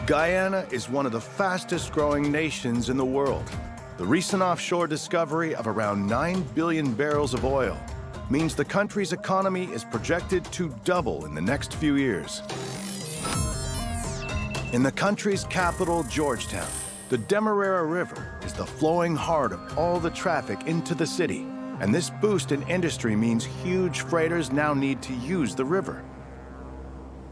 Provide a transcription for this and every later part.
Guyana is one of the fastest growing nations in the world. The recent offshore discovery of around 9 billion barrels of oil means the country's economy is projected to double in the next few years. In the country's capital, Georgetown, the Demerara River is the flowing heart of all the traffic into the city. And this boost in industry means huge freighters now need to use the river.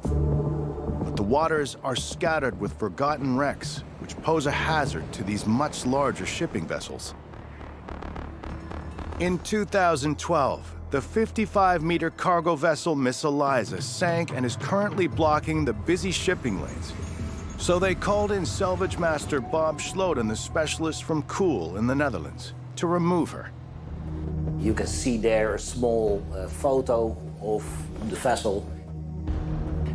But the waters are scattered with forgotten wrecks, which pose a hazard to these much larger shipping vessels. In 2012, the 55-meter cargo vessel Miss Eliza sank and is currently blocking the busy shipping lanes. So they called in salvage master Bob Sloten, the specialist from KOOLE in the Netherlands, to remove her. You can see there a small photo of the vessel.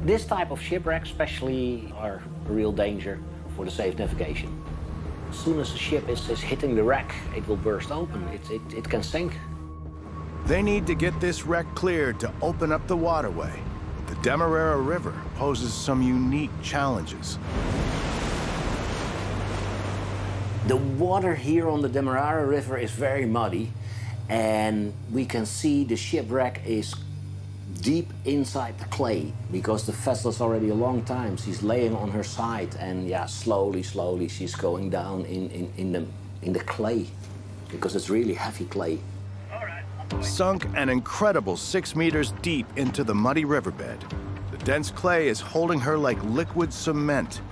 This type of shipwreck especially are a real danger for the safe navigation. As soon as the ship is hitting the wreck, it will burst open. It can sink. They need to get this wreck cleared to open up the waterway. The Demerara River poses some unique challenges. The water here on the Demerara River is very muddy, and we can see the shipwreck is deep inside the clay because the vessel is already a long time. She's laying on her side, and yeah, slowly she's going down in the clay because it's really heavy clay. Sunk an incredible 6 meters deep into the muddy riverbed. The dense clay is holding her like liquid cement.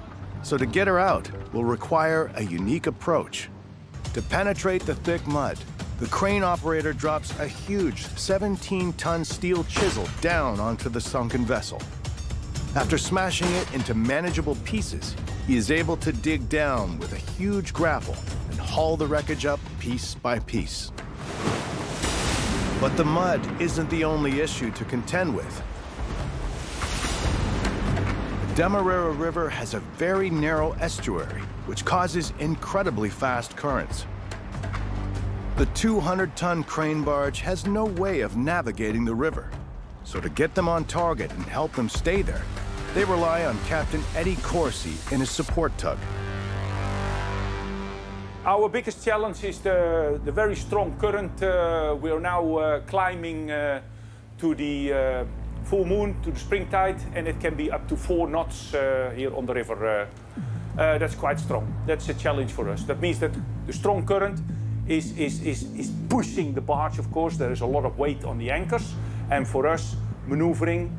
So to get her out will require a unique approach. To penetrate the thick mud, the crane operator drops a huge 17-ton steel chisel down onto the sunken vessel. After smashing it into manageable pieces, he is able to dig down with a huge grapple and haul the wreckage up piece by piece. But the mud isn't the only issue to contend with. The Demerara River has a very narrow estuary, which causes incredibly fast currents. The 200-ton crane barge has no way of navigating the river. So to get them on target and help them stay there, they rely on Captain Eddie Corsi in his support tug. Our biggest challenge is the very strong current. We are now climbing to the full moon, to the spring tide, and it can be up to 4 knots here on the river. That's quite strong. That's a challenge for us. That means that the strong current is pushing the barge, of course. There is a lot of weight on the anchors, and for us, maneuvering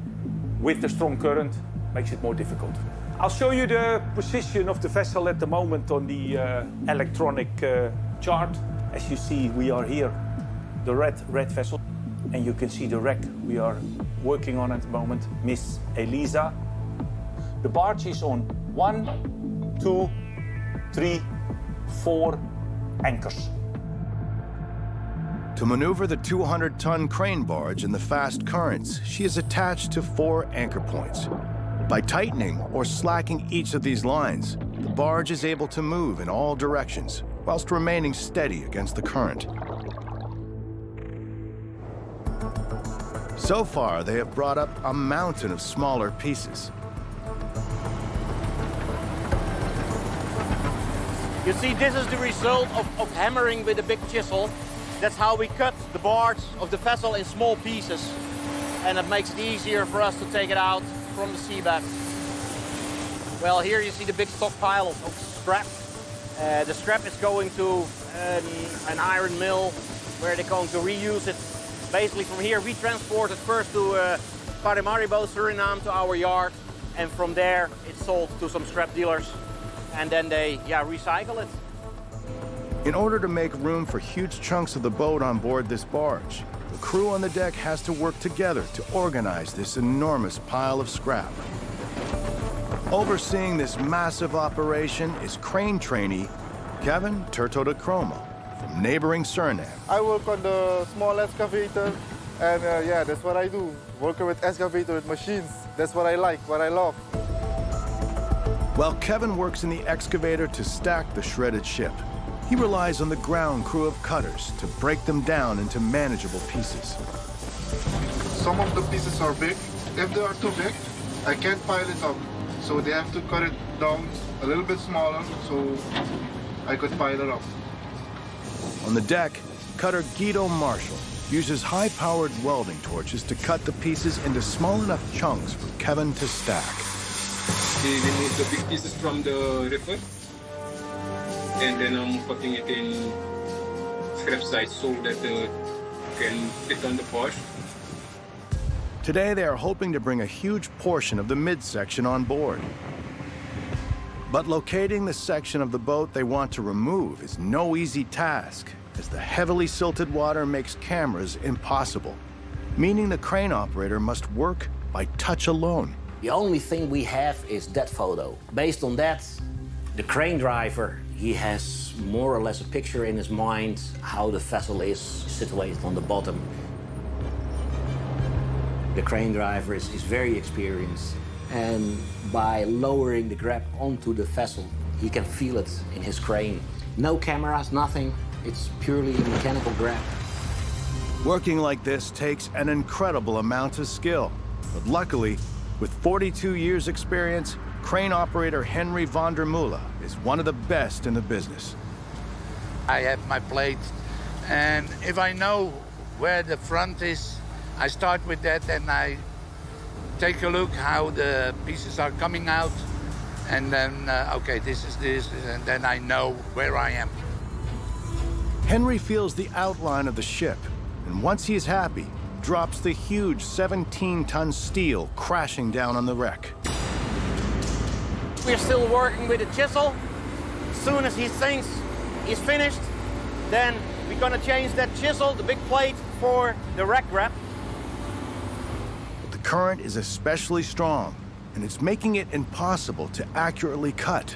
with the strong current makes it more difficult. I'll show you the position of the vessel at the moment on the electronic chart. As you see, we are here, the red vessel, and you can see the wreck we are working on at the moment, Miss Eliza. The barge is on 1, 2, 3, 4 anchors. To maneuver the 200-ton crane barge in the fast currents, she is attached to 4 anchor points. By tightening or slacking each of these lines, the barge is able to move in all directions whilst remaining steady against the current. So far, they have brought up a mountain of smaller pieces. You see, this is the result of hammering with a big chisel. That's how we cut the barge of the vessel in small pieces. And it makes it easier for us to take it out from the seabed. Well, here you see the big stockpile of scrap. The scrap is going to an iron mill where they're going to reuse it. Basically from here we transport it first to Paramaribo, Suriname, to our yard, and from there it's sold to some scrap dealers, and then they recycle it. In order to make room for huge chunks of the boat on board this barge, the crew on the deck has to work together to organize this enormous pile of scrap. Overseeing this massive operation is crane trainee Kevin Turto de Cromo from neighboring Suriname. I work on the small excavator, and that's what I do. Working with excavator, with machines. That's what I like, what I love. While Kevin works in the excavator to stack the shredded ship, he relies on the ground crew of cutters to break them down into manageable pieces. Some of the pieces are big. If they are too big, I can't pile it up. So they have to cut it down a little bit smaller so I could pile it up. On the deck, cutter Guido Marshall uses high-powered welding torches to cut the pieces into small enough chunks for Kevin to stack. We remove the big pieces from the river, and then I'm cutting it in scrap size so that it can fit on the barge. Today, they are hoping to bring a huge portion of the midsection on board. But locating the section of the boat they want to remove is no easy task, as the heavily silted water makes cameras impossible, meaning the crane operator must work by touch alone. The only thing we have is that photo. Based on that, the crane driver, he has more or less a picture in his mind how the vessel is situated on the bottom. The crane driver is very experienced, and by lowering the grab onto the vessel, he can feel it in his crane. No cameras, nothing. It's purely a mechanical grab. Working like this takes an incredible amount of skill, but luckily, with 42 years' experience, crane operator Henry van der Meulen is one of the best in the business. I have my plate, and if I know where the front is, I start with that and I take a look how the pieces are coming out, and then, okay, this is this, and then I know where I am. Henry feels the outline of the ship, and once he is happy, drops the huge 17-ton steel crashing down on the wreck. We're still working with the chisel. As soon as he thinks he's finished, then we're gonna change that chisel, the big plate, for the wreck grab. But the current is especially strong, and it's making it impossible to accurately cut.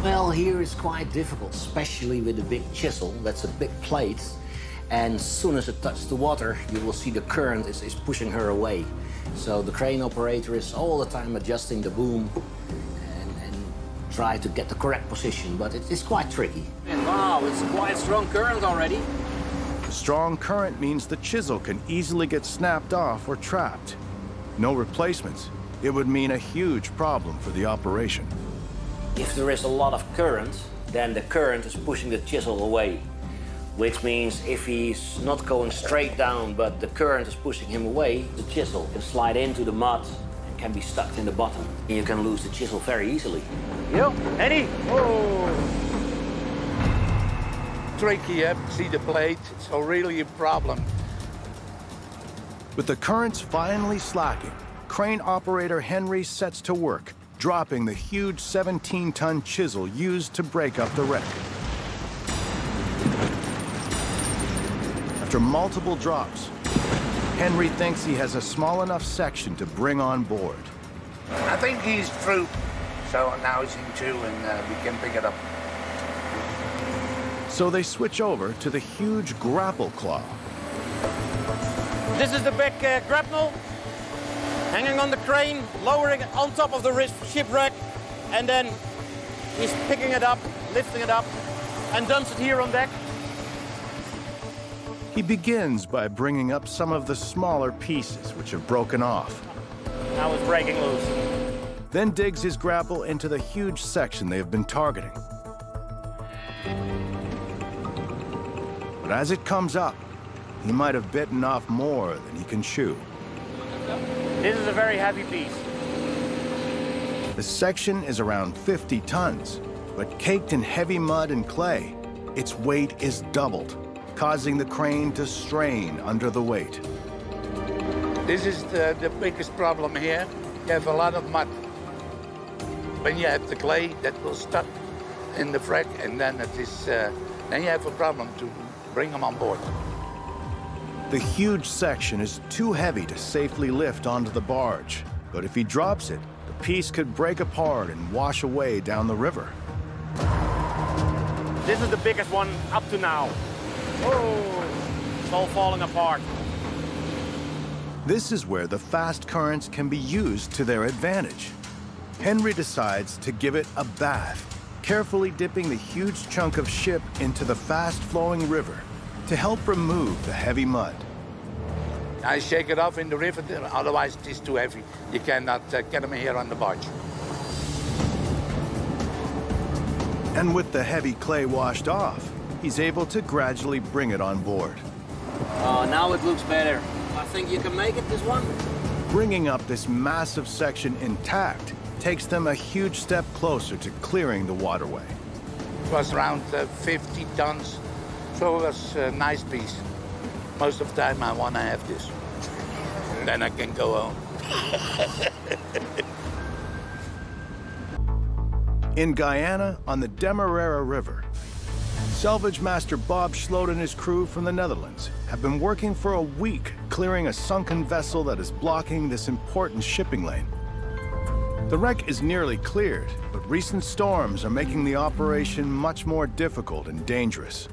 Well, here is quite difficult, especially with the big chisel. That's a big plate. And as soon as it touches the water, you will see the current is pushing her away. So the crane operator is all the time adjusting the boom and try to get the correct position, but it is quite tricky. And wow, it's quite strong current already. The strong current means the chisel can easily get snapped off or trapped. No replacements. It would mean a huge problem for the operation. If there is a lot of current, then the current is pushing the chisel away. Which means if he's not going straight down, but the current is pushing him away, the chisel can slide into the mud and can be stuck in the bottom. And you can lose the chisel very easily. Yo, Eddie! Oh. Tricky, see the plate, so really a problem. With the currents finally slacking, crane operator Henry sets to work, dropping the huge 17-ton chisel used to break up the wreck. After multiple drops, Henry thinks he has a small enough section to bring on board. I think he's through, so now he's in two and we can pick it up. So they switch over to the huge grapple claw. This is the big grapnel, hanging on the crane, lowering it on top of the shipwreck, and then he's picking it up, lifting it up, and dumps it here on deck. He begins by bringing up some of the smaller pieces which have broken off. Now it's breaking loose. Then digs his grapple into the huge section they have been targeting. But as it comes up, he might have bitten off more than he can chew. This is a very heavy piece. The section is around 50 tons, but caked in heavy mud and clay, its weight is doubled, causing the crane to strain under the weight. This is the biggest problem here. You have a lot of mud. When you have the clay that will stuck in the wreck, and then it is, then you have a problem to bring them on board. The huge section is too heavy to safely lift onto the barge, but if he drops it, the piece could break apart and wash away down the river. This is the biggest one up to now. Oh, it's all falling apart. This is where the fast currents can be used to their advantage. Henry decides to give it a bath, carefully dipping the huge chunk of ship into the fast-flowing river to help remove the heavy mud. I shake it off in the river, otherwise it is too heavy. You cannot get them here on the barge. And with the heavy clay washed off, he's able to gradually bring it on board. Oh, now it looks better. I think you can make it, this one. Bringing up this massive section intact takes them a huge step closer to clearing the waterway. It was around 50 tons, so it was a nice piece. Most of the time I want to have this. Then I can go home. In Guyana, on the Demerara River, salvage master Bob Schloot and his crew from the Netherlands have been working for a week clearing a sunken vessel that is blocking this important shipping lane. The wreck is nearly cleared, but recent storms are making the operation much more difficult and dangerous.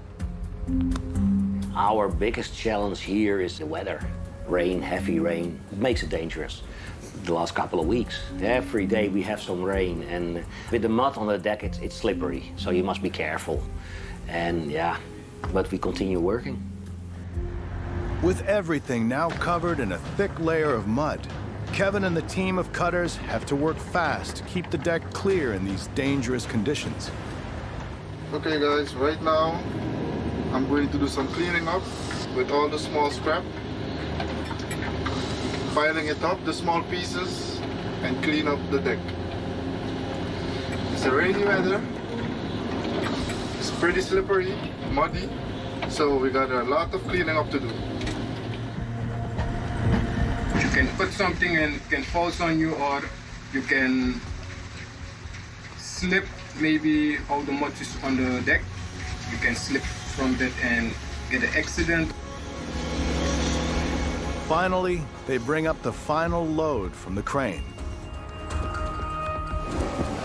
Our biggest challenge here is the weather. Rain, heavy rain, it makes it dangerous. The last couple of weeks, every day we have some rain, and with the mud on the deck, it's slippery, so you must be careful. And yeah, but we continue working. With everything now covered in a thick layer of mud, Kevin and the team of cutters have to work fast to keep the deck clear in these dangerous conditions. Okay guys, right now I'm going to do some cleaning up with all the small scrap. Piling it up, the small pieces, and clean up the deck. It's a rainy weather. It's pretty slippery, muddy, so we got a lot of cleaning up to do. You can put something and it can fall on you, or you can slip maybe how the mud is on the deck. You can slip from that and get an accident. Finally, they bring up the final load from the crane.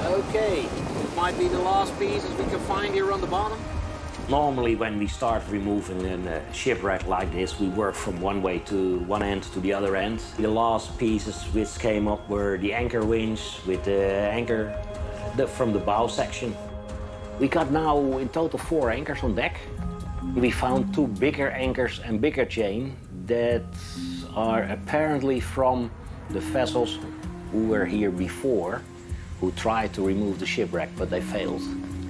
Okay, it might be the last pieces we can find here on the bottom. Normally when we start removing a shipwreck like this, we work from one end to the other end. The last pieces which came up were the anchor winch with the anchor from the bow section. We got now in total 4 anchors on deck. We found 2 bigger anchors and bigger chain that are apparently from the vessels who were here before, who tried to remove the shipwreck, but they failed.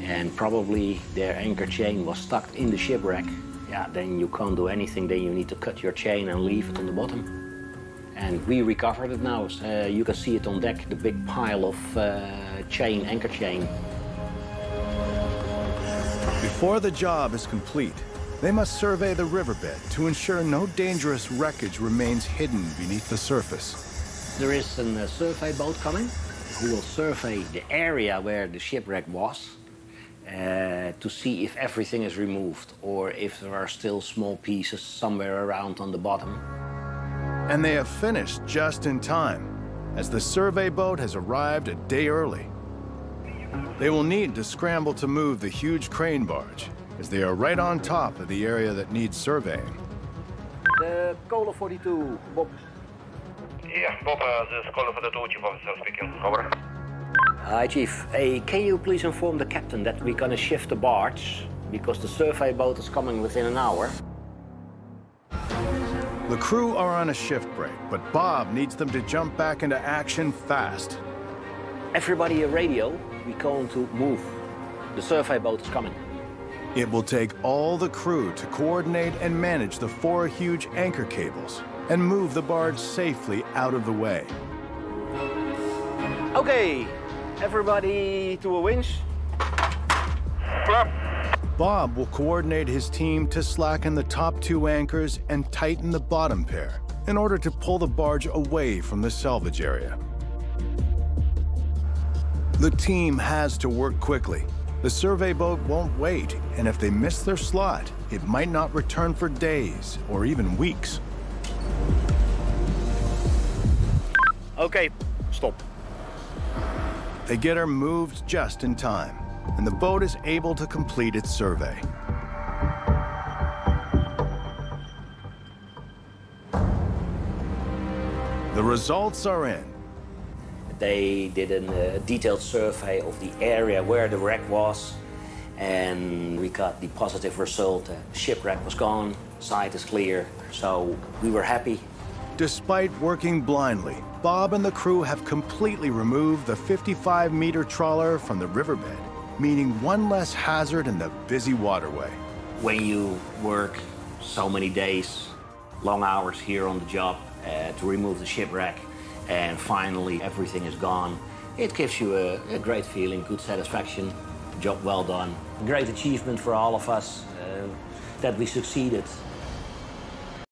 And probably their anchor chain was stuck in the shipwreck. Yeah, then you can't do anything, then you need to cut your chain and leave it on the bottom. And we recovered it now. You can see it on deck, the big pile of anchor chain. Before the job is complete, they must survey the riverbed to ensure no dangerous wreckage remains hidden beneath the surface. There is a survey boat coming who will survey the area where the shipwreck was to see if everything is removed or if there are still small pieces somewhere around on the bottom. And they have finished just in time, as the survey boat has arrived a day early. They will need to scramble to move the huge crane barge, as they are right on top of the area that needs surveying. The KOOLE 42, Bob. Yeah, Bob, this is KOOLE 42, Chief Officer speaking. Over. Hi, Chief. Hey, can you please inform the captain that we're gonna shift the barge because the survey boat is coming within an hour? The crew are on a shift break, but Bob needs them to jump back into action fast. Everybody a radio, we're going to move. The survey boat is coming. It will take all the crew to coordinate and manage the 4 huge anchor cables and move the barge safely out of the way. Okay, everybody to a winch. Bob will coordinate his team to slacken the top 2 anchors and tighten the bottom pair in order to pull the barge away from the salvage area. The team has to work quickly. The survey boat won't wait, and if they miss their slot, it might not return for days or even weeks. Okay, stop. They get her moved just in time, and the boat is able to complete its survey. The results are in. They did a detailed survey of the area where the wreck was, and we got the positive result. The shipwreck was gone, site is clear, so we were happy. Despite working blindly, Bob and the crew have completely removed the 55-meter trawler from the riverbed, meaning one less hazard in the busy waterway. When you work so many days, long hours here on the job to remove the shipwreck, and finally everything is gone, it gives you a great feeling, good satisfaction, job well done. Great achievement for all of us that we succeeded.